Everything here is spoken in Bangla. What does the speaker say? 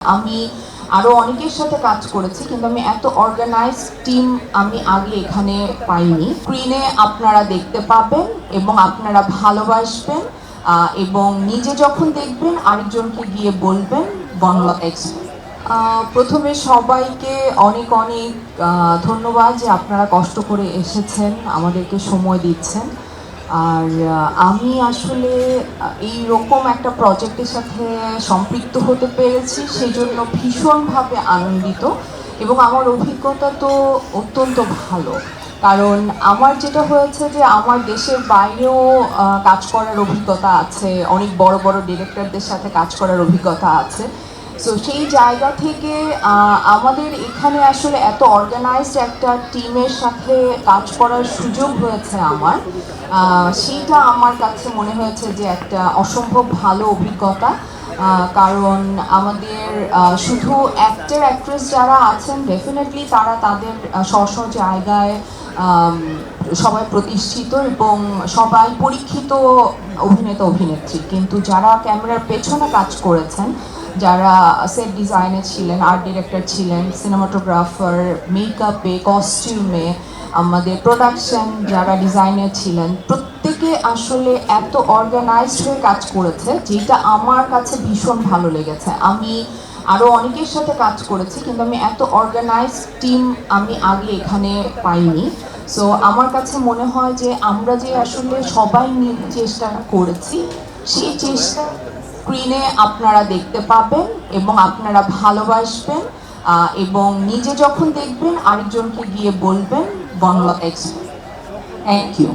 আমি আরো অনেকের সাথে কাজ করেছি, কিন্তু আমি এত অর্গানাইজড টিম আমি আগে এখানে পাইনি। স্ক্রিনে আপনারা দেখতে পাবেন এবং আপনারা ভালোবাসবেন, এবং নিজে যখন দেখবেন আরেকজনকে গিয়ে বলবেন বাংলা এক্সপ্রেস। প্রথমে সবাইকে অনেক অনেক ধন্যবাদ যে আপনারা কষ্ট করে এসেছেন, আমাদেরকে সময় দিচ্ছেন। আর আমি আসলে এই রকম একটা প্রজেক্টের সাথে সম্পৃক্ত হতে পেরেছি, সেই জন্য ভীষণভাবে আনন্দিত। এবং আমার অভিজ্ঞতা তো অত্যন্ত ভালো, কারণ আমার যেটা হয়েছে যে আমার দেশের বাইরেও কাজ করার অভিজ্ঞতা আছে, অনেক বড় বড় ডিরেক্টরদের সাথে কাজ করার অভিজ্ঞতা আছে। সো সেই জায়গা থেকে আমাদের এখানে আসলে এত অর্গানাইজড একটা টিমের সাথে কাজ করার সুযোগ হয়েছে আমার, সেইটা আমার কাছে মনে হয়েছে যে একটা অসম্ভব ভালো অভিজ্ঞতা। কারণ আমাদের শুধু অ্যাক্টর অ্যাক্ট্রেস যারা আছেন ডেফিনেটলি তারা তাদের স্ব জায়গায় সবাই প্রতিষ্ঠিত এবং সবাই পরীক্ষিত অভিনেতা অভিনেত্রী, কিন্তু যারা ক্যামেরার পেছনে কাজ করেছেন, যারা সেট ডিজাইনে ছিলেন, আর্ট ডিরেক্টর ছিলেন, সিনেমাটোগ্রাফার, মেকআপে, কস্টিউমে, আমাদের প্রোডাকশন যারা ডিজাইনার ছিলেন, প্রত্যেকে আসলে এত অর্গানাইজড হয়ে কাজ করেছে, যেটা আমার কাছে ভীষণ ভালো লেগেছে। আমি আরও অনেকের সাথে কাজ করেছি, কিন্তু আমি এত অর্গানাইজড টিম আমি আগে এখানে পাইনি। সো আমার কাছে মনে হয় যে আমরা যে আসলে সবাই চেষ্টা করেছি, সেই চেষ্টা স্ক্রিনে আপনারা দেখতে পাবেন এবং আপনারা ভালোবাসবেন, এবং নিজে যখন দেখবেন আরেকজনকে গিয়ে বলবেন বাংলা এক্সপ্রেস। Thank you.